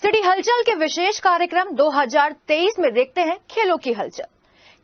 City हलचल के विशेष कार्यक्रम 2023 में देखते हैं खेलों की हलचल।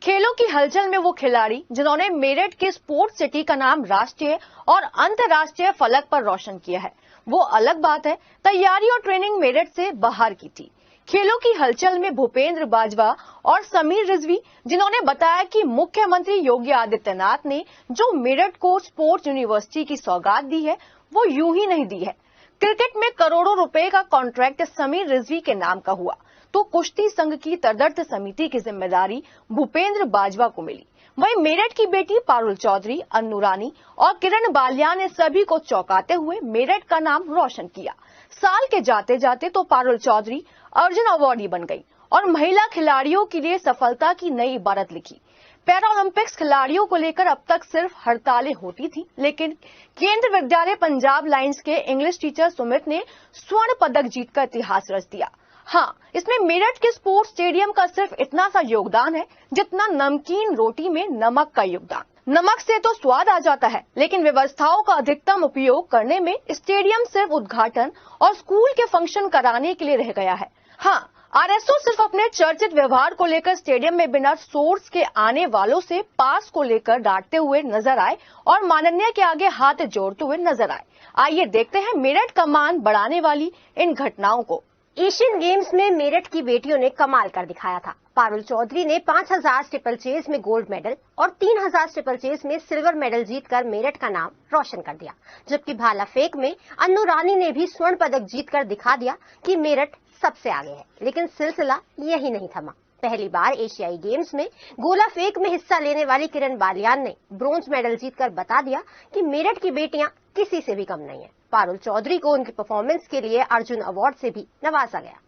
खेलों की हलचल में वो खिलाड़ी जिन्होंने मेरठ के स्पोर्ट्स सिटी का नाम राष्ट्रीय और अंतर्राष्ट्रीय फलक पर रोशन किया है, वो अलग बात है तैयारी और ट्रेनिंग मेरठ से बाहर की थी। खेलों की हलचल में भूपेंद्र बाजवा और समीर रिजवी जिन्होंने बताया कि मुख्यमंत्री योगी आदित्यनाथ ने जो मेरठ को स्पोर्ट्स यूनिवर्सिटी की सौगात दी है वो यूं ही नहीं दी है। क्रिकेट में करोड़ों रुपए का कॉन्ट्रैक्ट समीर रिजवी के नाम का हुआ तो कुश्ती संघ की तदर्थ समिति की जिम्मेदारी भूपेंद्र बाजवा को मिली। वहीं मेरठ की बेटी पारुल चौधरी, अन्नू रानी और किरण बालिया ने सभी को चौंकाते हुए मेरठ का नाम रोशन किया। साल के जाते जाते तो पारुल चौधरी अर्जुन अवार्डी बन गई और महिला खिलाड़ियों के लिए सफलता की नई इबारत लिखी। पैरालंपिक्स खिलाड़ियों को लेकर अब तक सिर्फ हड़तालें होती थी, लेकिन केंद्रीय विद्यालय पंजाब लायंस के इंग्लिश टीचर सुमित ने स्वर्ण पदक जीतकर इतिहास रच दिया। हाँ, इसमें मेरठ के स्पोर्ट्स स्टेडियम का सिर्फ इतना सा योगदान है जितना नमकीन रोटी में नमक का योगदान। नमक से तो स्वाद आ जाता है, लेकिन व्यवस्थाओं का अधिकतम उपयोग करने में स्टेडियम सिर्फ उद्घाटन और स्कूल के फंक्शन कराने के लिए रह गया है। हाँ, आरएसओ सिर्फ अपने चर्चित व्यवहार को लेकर स्टेडियम में बिना सोर्स के आने वालों से पास को लेकर डांटते हुए नजर आए और माननीय के आगे हाथ जोड़ते हुए नजर आए। आइए देखते हैं मेरठ का मान बढ़ाने वाली इन घटनाओं को। एशियन गेम्स में मेरठ की बेटियों ने कमाल कर दिखाया था। पारुल चौधरी ने 5000 स्टीपल चेज में गोल्ड मेडल और 3000 स्टीपल चेज में सिल्वर मेडल जीतकर मेरठ का नाम रोशन कर दिया, जबकि भाला फेंक में अन्नू रानी ने भी स्वर्ण पदक जीतकर दिखा दिया कि मेरठ सबसे आगे है। लेकिन सिलसिला यही नहीं थमा। पहली बार एशियाई गेम्स में गोला फेंक में हिस्सा लेने वाली किरण बालियान ने ब्रोंज मेडल जीतकर बता दिया कि मेरठ की बेटियां किसी से भी कम नहीं है। पारुल चौधरी को उनकी परफॉर्मेंस के लिए अर्जुन अवार्ड से भी नवाजा गया।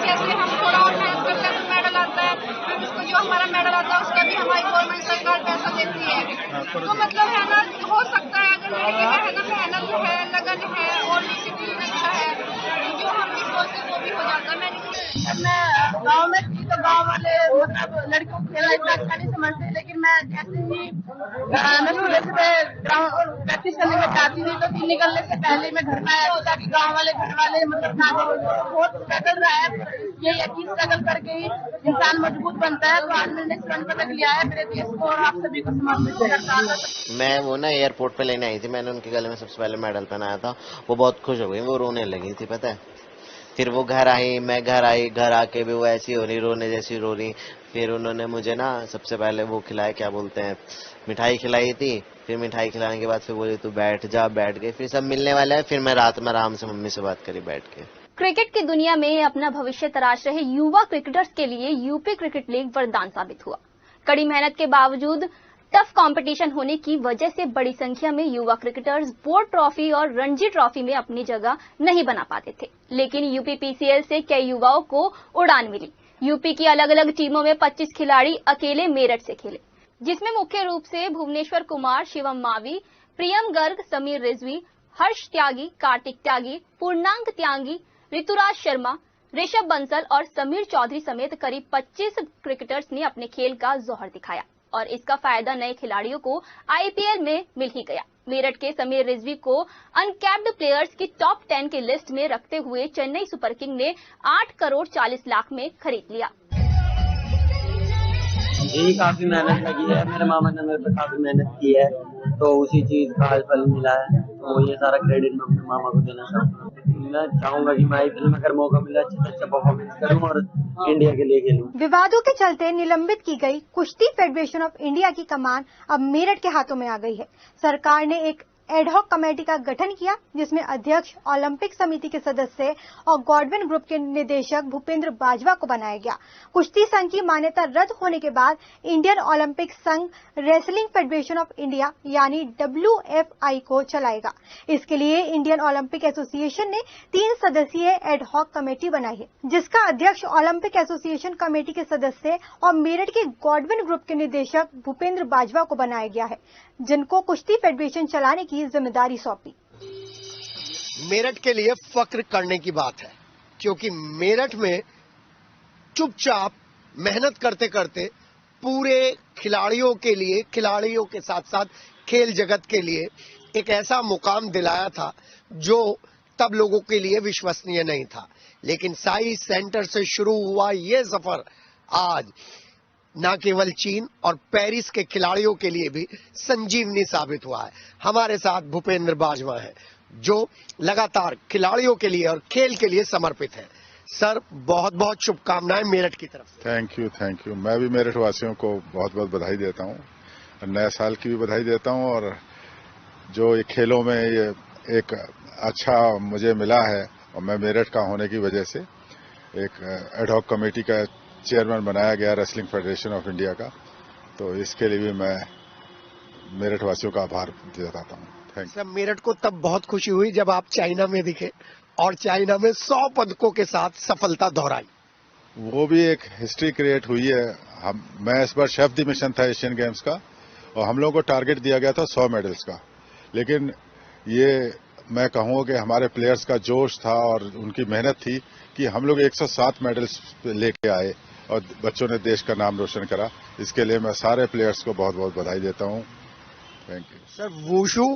जैसे हम थोड़ा और मेहनत करते हैं तो मेडल आता है, फिर उसको जो हमारा मेडल आता है उसका भी हमारी गवर्नमेंट सरकार पैसा देती है। तो मतलब है ना, हो सकता है अगर लड़के में है ना मेहनत है, लगन है और डिसिप्लिन अच्छा है, जो हम भी सोचते हैं वो भी हो जाता है। मैं गाँव में थी तो गाँव वाले मतलब लड़कियों को खेलना इतना अच्छा नहीं समझते, लेकिन मैं जैसे ही मैं सुबह प्रैक्टिस करने में जाती थी तो निकलने से पहले मैं घर में आया ताकि गाँव वाले घर वाले मतलब बहुत स्ट्रगल रहा है। ये यकीन स्ट्रगल करके ही इंसान मजबूत बनता है। तो आज मैंने स्वर्ण पदक लिया है, मेरे देश को और आप सभी को समर्पित करता हूं। मैं वो ना एयरपोर्ट पे लेने आई थी, मैंने उनके गले में सबसे पहले मेडल पहनाया था। वो बहुत खुश हो गई, वो रोने लगी थी पता है। फिर वो घर आई, मैं घर आई, घर आके भी वो ऐसी हो रही, रोने जैसी रो रही। फिर उन्होंने मुझे ना सबसे पहले वो खिलाया, क्या बोलते हैं, मिठाई खिलाई थी। फिर मिठाई खिलाने के बाद फिर बोली तू बैठ जा, बैठ गई। फिर सब मिलने वाले हैं। फिर मैं रात में आराम से मम्मी से बात करी बैठ के। क्रिकेट की दुनिया में अपना भविष्य तराश रहे युवा क्रिकेटर्स के लिए यूपी क्रिकेट लीग वरदान साबित हुआ। कड़ी मेहनत के बावजूद टफ कंपटीशन होने की वजह से बड़ी संख्या में युवा क्रिकेटर्स बोर्ड ट्रॉफी और रणजी ट्रॉफी में अपनी जगह नहीं बना पाते थे, लेकिन यूपी पीसीएल से कई युवाओं को उड़ान मिली। यूपी की अलग अलग टीमों में 25 खिलाड़ी अकेले मेरठ से खेले, जिसमें मुख्य रूप से भुवनेश्वर कुमार, शिवम मावी, प्रियम गर्ग, समीर रिजवी, हर्ष त्यागी, कार्तिक त्यागी, पूर्णांक त्यागी, ऋतुराज शर्मा, ऋषभ बंसल और समीर चौधरी समेत करीब 25 क्रिकेटर्स ने अपने खेल का जोहर दिखाया और इसका फायदा नए खिलाड़ियों को आईपीएल में मिल ही गया। मेरठ के समीर रिजवी को अनकैप्ड प्लेयर्स की टॉप 10 की लिस्ट में रखते हुए चेन्नई सुपर किंग ने 8 करोड़ 40 लाख में खरीद लिया। यही काफी मेहनत लगी है, मेरे मामा ने मेरे पे काफी मेहनत की है, तो उसी चीज का फल मिला है। तो ये सारा क्रेडिट मैं अपने मामा को देना चाहूँगा। मैं चाहूंगा कि मैं आईपीएल में अगर मौका मिला अच्छे से अच्छा परफॉर्मेंस करूं और इंडिया के लिए खेलूं। विवादों के चलते निलंबित की गई कुश्ती फेडरेशन ऑफ इंडिया की कमान अब मेरठ के हाथों में आ गई है। सरकार ने एक एडहॉक कमेटी का गठन किया, जिसमें अध्यक्ष ओलंपिक समिति के सदस्य और गॉडविन ग्रुप के निदेशक भूपेंद्र बाजवा को बनाया गया। कुश्ती संघ की मान्यता रद्द होने के बाद इंडियन ओलंपिक संघ रेसलिंग फेडरेशन ऑफ इंडिया यानी WFI को चलाएगा। इसके लिए इंडियन ओलंपिक एसोसिएशन ने 3 सदस्यीय एडहॉक कमेटी बनाई है, जिसका अध्यक्ष ओलंपिक एसोसिएशन कमेटी के सदस्य और मेरठ के गॉडविन ग्रुप के निदेशक भूपेंद्र बाजवा को बनाया गया है, जिनको कुश्ती फेडरेशन चलाने की जिम्मेदारी सौंपी। मेरठ के लिए फक्र करने की बात है, क्योंकि मेरठ में चुपचाप मेहनत करते करते पूरे खिलाड़ियों के लिए, खिलाड़ियों के साथ साथ खेल जगत के लिए एक ऐसा मुकाम दिलाया था जो तब लोगों के लिए विश्वसनीय नहीं था, लेकिन साई सेंटर से शुरू हुआ ये सफर आज न केवल चीन और पेरिस के खिलाड़ियों के लिए भी संजीवनी साबित हुआ है। हमारे साथ भूपेंद्र बाजवा हैं, जो लगातार खिलाड़ियों के लिए और खेल के लिए समर्पित है। सर, बहुत बहुत शुभकामनाएं मेरठ की तरफ से। Thank you. मैं भी मेरठ वासियों को बहुत बहुत बधाई देता हूं, नए साल की भी बधाई देता हूं। और जो ये खेलों में ये एक अच्छा मुझे मिला है, और मैं मेरठ का होने की वजह से एक एडहॉक कमेटी का चेयरमैन बनाया गया रेसलिंग फेडरेशन ऑफ इंडिया का, तो इसके लिए भी मैं मेरठ वासियों का आभार जताता हूं। Thank you. सर, मेरठ को तब बहुत खुशी हुई जब आप चाइना में दिखे और चाइना में 100 पदकों के साथ सफलता दोहराई। वो भी एक हिस्ट्री क्रिएट हुई है। मैं इस बार शेफ द मिशन था एशियन गेम्स का, और हम लोगों को टारगेट दिया गया था 100 मेडल्स का, लेकिन ये मैं कहूँगा कि हमारे प्लेयर्स का जोश था और उनकी मेहनत थी कि हम लोग 107 मेडल्स लेके आए और बच्चों ने देश का नाम रोशन करा। इसके लिए मैं सारे प्लेयर्स को बहुत बहुत बधाई देता हूँ। Thank you. सर, वुशु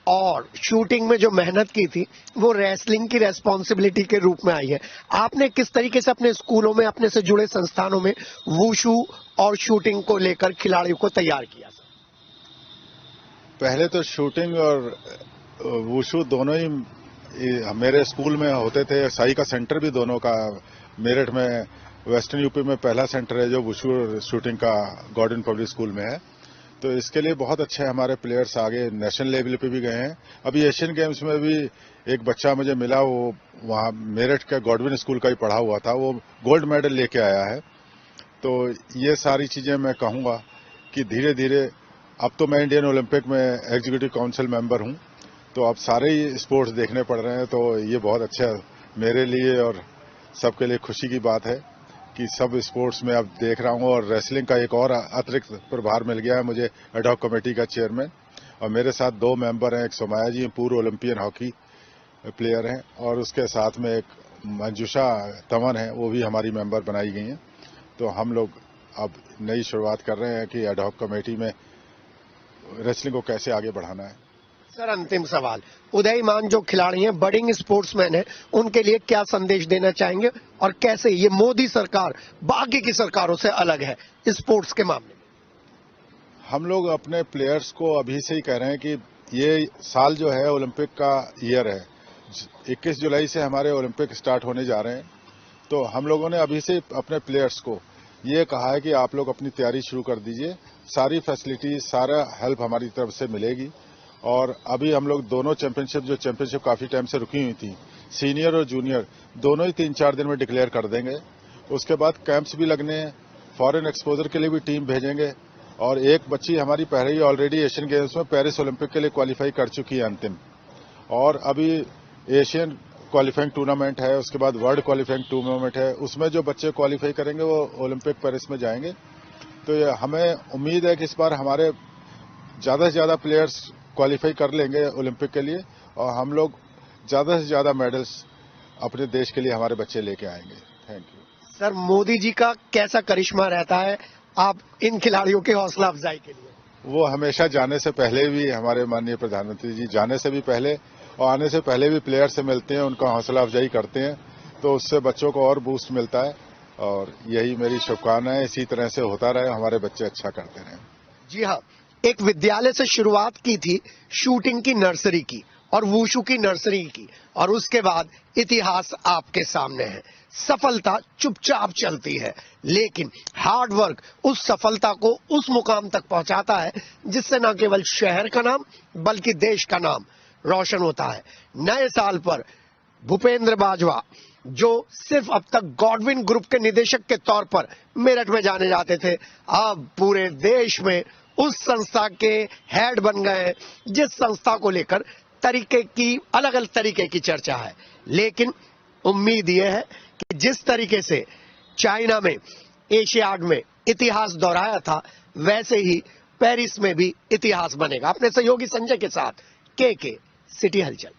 और शूटिंग में जो मेहनत की थी वो रेसलिंग की रेस्पॉन्सिबिलिटी के रूप में आई है। आपने किस तरीके से अपने स्कूलों में, अपने से जुड़े संस्थानों में वुशु और शूटिंग को लेकर खिलाड़ियों को तैयार किया? पहले तो शूटिंग और वुशु दोनों ही मेरे स्कूल में होते थे। साई का सेंटर भी दोनों का मेरठ में, वेस्टर्न यूपी में पहला सेंटर है जो वुशु और शूटिंग का गॉर्डन पब्लिक स्कूल में है। तो इसके लिए बहुत अच्छे हमारे प्लेयर्स आगे नेशनल लेवल पे भी गए हैं। अभी एशियन गेम्स में भी एक बच्चा मुझे मिला, वो वहां मेरठ का गॉडविन स्कूल का ही पढ़ा हुआ था, वो गोल्ड मेडल लेके आया है। तो ये सारी चीजें मैं कहूंगा कि धीरे धीरे, अब तो मैं इंडियन ओलंपिक में एग्जीक्यूटिव काउंसिल मेंबर हूं, तो अब सारे ही स्पोर्ट्स देखने पड़ रहे हैं। तो ये बहुत अच्छा मेरे लिए और सबके लिए खुशी की बात है कि सब स्पोर्ट्स में अब देख रहा हूं। और रेसलिंग का एक और अतिरिक्त प्रभार मिल गया है मुझे, एडहॉक कमेटी का चेयरमैन, और मेरे साथ 2 मेंबर हैं। एक सोमाया जी पूर्व ओलंपियन हॉकी प्लेयर हैं, और उसके साथ में एक मंजूषा तमन है, वो भी हमारी मेंबर बनाई गई हैं। तो हम लोग अब नई शुरुआत कर रहे हैं कि एडहॉक कमेटी में रेसलिंग को कैसे आगे बढ़ाना है। सर, अंतिम सवाल, उदयमान जो खिलाड़ी हैं, बडिंग स्पोर्ट्समैन हैं, उनके लिए क्या संदेश देना चाहेंगे और कैसे ये मोदी सरकार बाकी की सरकारों से अलग है स्पोर्ट्स के मामले में? हम लोग अपने प्लेयर्स को अभी से ही कह रहे हैं कि ये साल जो है ओलंपिक का ईयर है। 21 जुलाई से हमारे ओलंपिक स्टार्ट होने जा रहे हैं। तो हम लोगों ने अभी से अपने प्लेयर्स को ये कहा है कि आप लोग अपनी तैयारी शुरू कर दीजिए, सारी फैसिलिटी, सारा हेल्प हमारी तरफ से मिलेगी। और अभी हम लोग दोनों चैंपियनशिप काफी टाइम से रुकी हुई थी, सीनियर और जूनियर दोनों ही 3-4 दिन में डिक्लेयर कर देंगे। उसके बाद कैंप्स भी लगने हैं, फॉरेन एक्सपोजर के लिए भी टीम भेजेंगे। और एक बच्ची हमारी पहले ही ऑलरेडी एशियन गेम्स में पेरिस ओलंपिक के लिए क्वालिफाई कर चुकी है अंतिम, और अभी एशियन क्वालिफाइंग टूर्नामेंट है, उसके बाद वर्ल्ड क्वालिफाइंग टूर्नामेंट है, उसमें जो बच्चे क्वालिफाई करेंगे वो ओलंपिक पेरिस में जाएंगे। तो हमें उम्मीद है कि इस बार हमारे ज्यादा से ज्यादा प्लेयर्स क्वालिफाई कर लेंगे ओलंपिक के लिए, और हम लोग ज्यादा से ज्यादा मेडल्स अपने देश के लिए हमारे बच्चे लेके आएंगे। Thank you. Sir, Modi ji का कैसा करिश्मा रहता है आप इन खिलाड़ियों की हौसला अफजाई के लिए? वो हमेशा जाने से पहले भी, हमारे माननीय प्रधानमंत्री जी जाने से भी पहले और आने से पहले भी प्लेयर से मिलते हैं, उनका हौसला अफजाई करते हैं, तो उससे बच्चों को और बूस्ट मिलता है। और यही मेरी शुभकामनाएं, इसी तरह से होता रहे, हमारे बच्चे अच्छा करते रहें। जी हाँ, एक विद्यालय से शुरुआत की थी शूटिंग की नर्सरी की और वुशु की नर्सरी की, और उसके बाद इतिहास आपके सामने है। सफलता चुपचाप चलती है, लेकिन हार्ड वर्क उस सफलता को उस मुकाम तक पहुंचाता है जिससे न केवल शहर का नाम बल्कि देश का नाम रोशन होता है। नए साल पर भूपेंद्र बाजवा, जो सिर्फ अब तक गॉडविन ग्रुप के निदेशक के तौर पर मेरठ में जाने जाते थे, अब पूरे देश में उस संस्था के हेड बन गए हैं जिस संस्था को लेकर अलग अलग तरीके की चर्चा है। लेकिन उम्मीद यह है कि जिस तरीके से चाइना में एशियाड में इतिहास दोहराया था, वैसे ही पेरिस में भी इतिहास बनेगा। अपने सहयोगी संजय के साथ के सिटी हलचल।